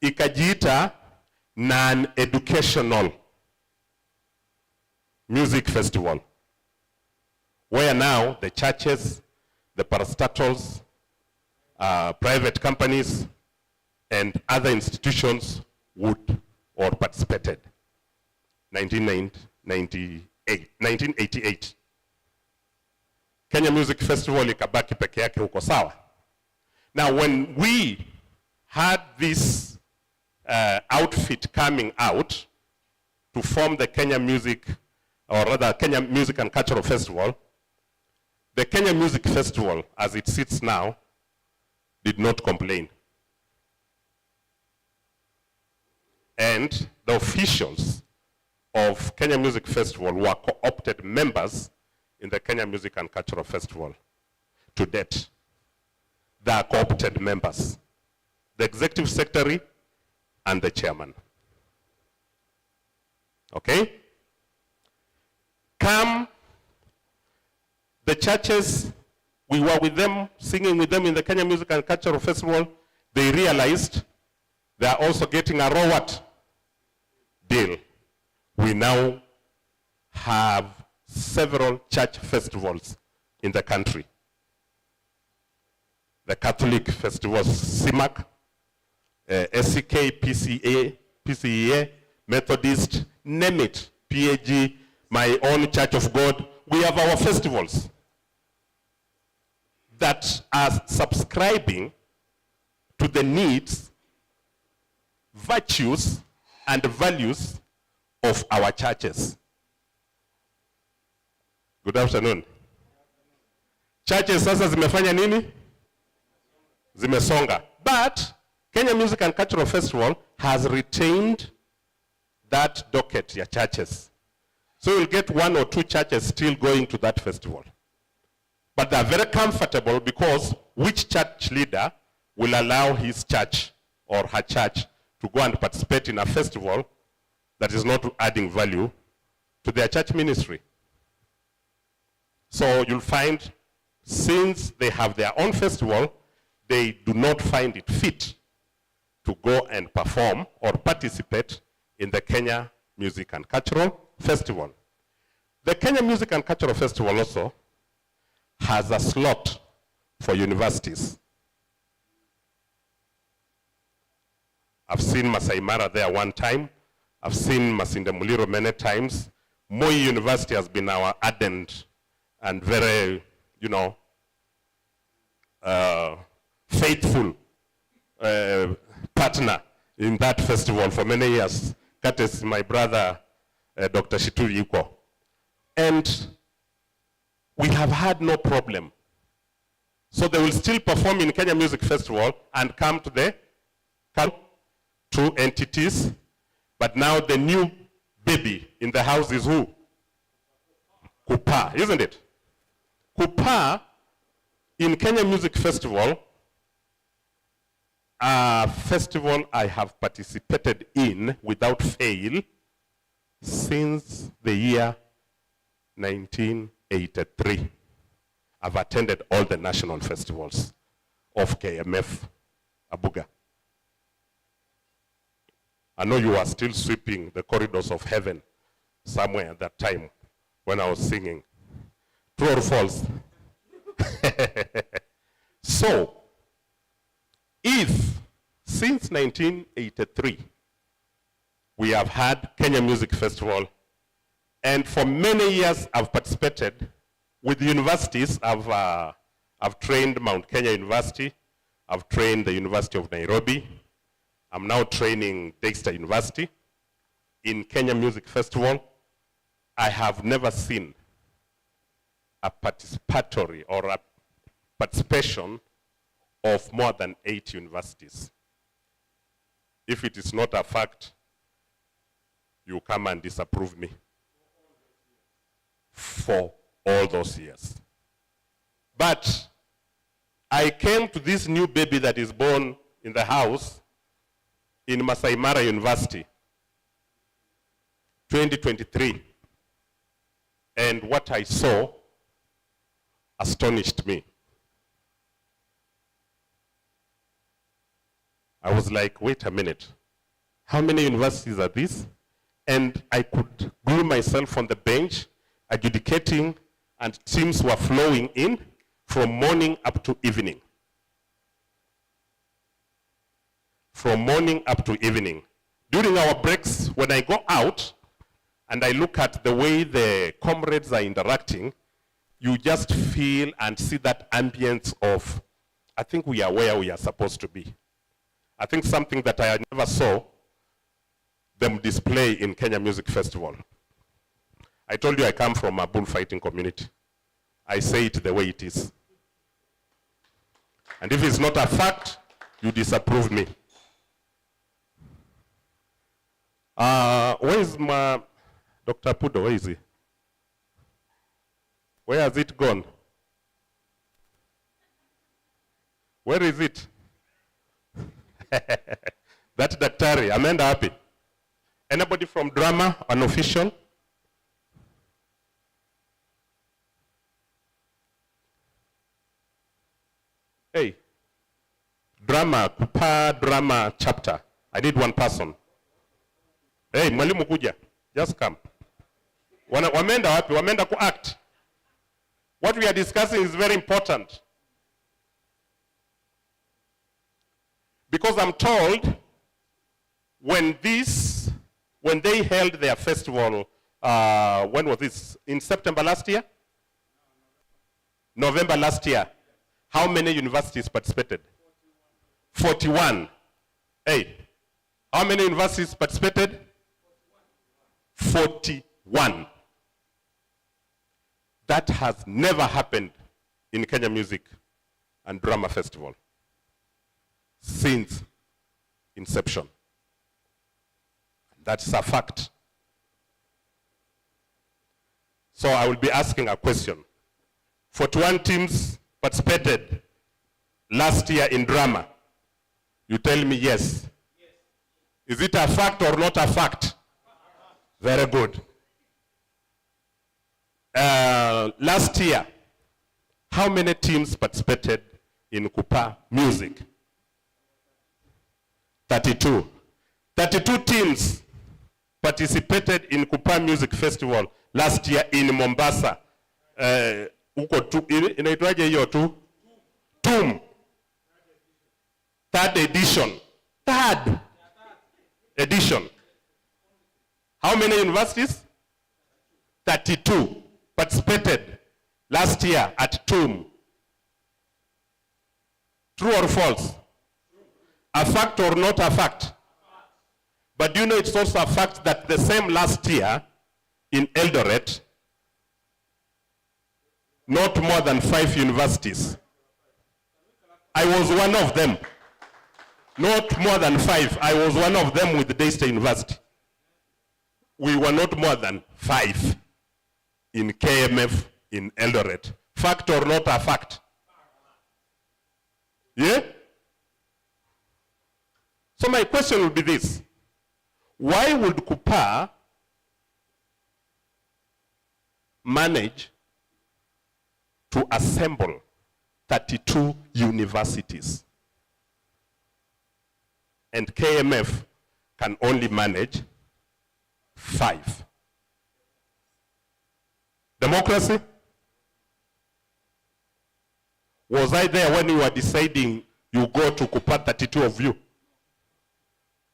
ikajiita non-educational music festival, where now the churches, the parastatals, private companies, and other institutions would or participated. 1988. Kenya Music Festival ikabaki peke yake huko sawa. Now when we had this outfit coming out to form the Kenya Music, or rather Kenya Music and Cultural Festival, the Kenya Music Festival, as it sits now, did not complain. And the officials of Kenya Music Festival were co-opted members in the Kenya Music and Cultural Festival. To date, they are co-opted members. The executive secretary and the chairman. Okay? Come, the churches, we were with them, singing with them in the Kenya Music and Cultural Festival. They realized they are also getting a raw what? Deal. We now have several church festivals in the country. The Catholic festivals, CIMAC, SCK, PCEA, Methodist, name it. PAG, my own Church of God. We have our festivals that are subscribing to the needs, virtues, and values of our churches. Good afternoon. Churches sasa zimefanya nini? Zimesonga. But Kenya Music and Cultural Festival has retained that docket ya churches. So you'll get 1 or 2 churches still going to that festival. But they're very comfortable because which church leader will allow his church or her church to go and participate in a festival that is not adding value to their church ministry. So you'll find, since they have their own festival, they do not find it fit to go and perform or participate in the Kenya Music and Cultural Festival. The Kenya Music and Cultural Festival also has a slot for universities. I've seen Masai Mara there one time. I've seen Masinde Muliro many times. Moi University has been our ardent and very, faithful partner in that festival for many years. That is my brother, Dr. Shituri Iko. And we have had no problem. So they will still perform in Kenya Music Festival and come to 2 entities. But now the new baby in the house is who? Kupa, isn't it? Kupa in Kenya Music Festival, a festival I have participated in without fail since the year 1983. I've attended all the national festivals of KMF Abuga. I know you are still sweeping the corridors of heaven somewhere at that time when I was singing. True or false? So, if since 1983 we have had Kenya Music Festival, and for many years I've participated with universities. I've trained Mount Kenya University, I've trained the University of Nairobi, I'm now training Dexter University. In Kenya Music Festival, I have never seen a participatory or a participation of more than 8 universities. If it is not a fact, you come and disapprove me. For all those years. But I came to this new baby that is born in the house in Masai Mara University, 2023. And what I saw astonished me. I was like, wait a minute. How many universities are these? And I could glue myself on the bench, adjudicating, and teams were flowing in from morning up to evening. From morning up to evening. During our breaks, when I go out and I look at the way the comrades are interacting, you just feel and see that ambience of, I think we are where we are supposed to be. I think something that I never saw them display in Kenya Music Festival. I told you I come from a bullfighting community. I say it the way it is. And if it's not a fact, you disapprove me. Where is my Dr. Pudo? Where is he? Where has it gone? Where is it? That daktari, ameenda happy. Anybody from drama, an official? Hey, drama, Kupa drama chapter. I need one person. Hey, mwalimu kuja, just come. Wameenda wapi? Wameenda ku-act. What we are discussing is very important. Because I'm told when they held their festival when was this? In September last year? November last year. How many universities participated? 41. Hey, how many universities participated? 41. That has never happened in Kenya Music and Drama Festival since inception. That's a fact. So I will be asking a question. 41 teams participated last year in drama. You tell me yes. Is it a fact or not a fact? Very good. Last year, how many teams participated in Kupa Music? 32. 32 teams participated in Kupa Music Festival last year in Mombasa. Inaitwaje hiyo tu? TUM. Third edition. Third edition. How many universities? 32 participated last year at TUM. True or false? A fact or not a fact? But do you know it's also a fact that the same last year in Eldoret, not more than 5 universities. I was one of them. Not more than 5. I was one of them with Daystar University. We were not more than 5 in KMF in Eldoret. Fact or not a fact? Yeah? So my question would be this. Why would Kupa manage to assemble 32 universities and KMF can only manage 5? Democracy? Was I there when you were deciding you go to Kupa, 32 of you?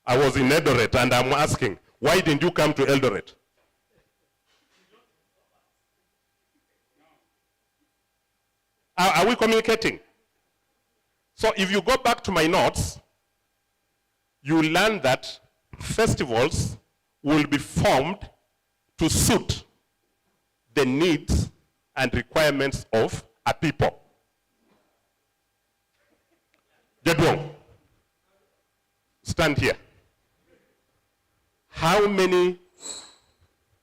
I was in Eldoret and I'm asking, why didn't you come to Eldoret? Are we communicating? So if you go back to my notes, you learn that festivals will be formed to suit the needs and requirements of a people. Jedwong, stand here. How many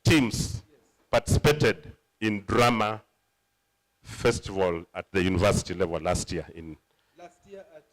teams participated in drama festival at the university level last year?
Last year at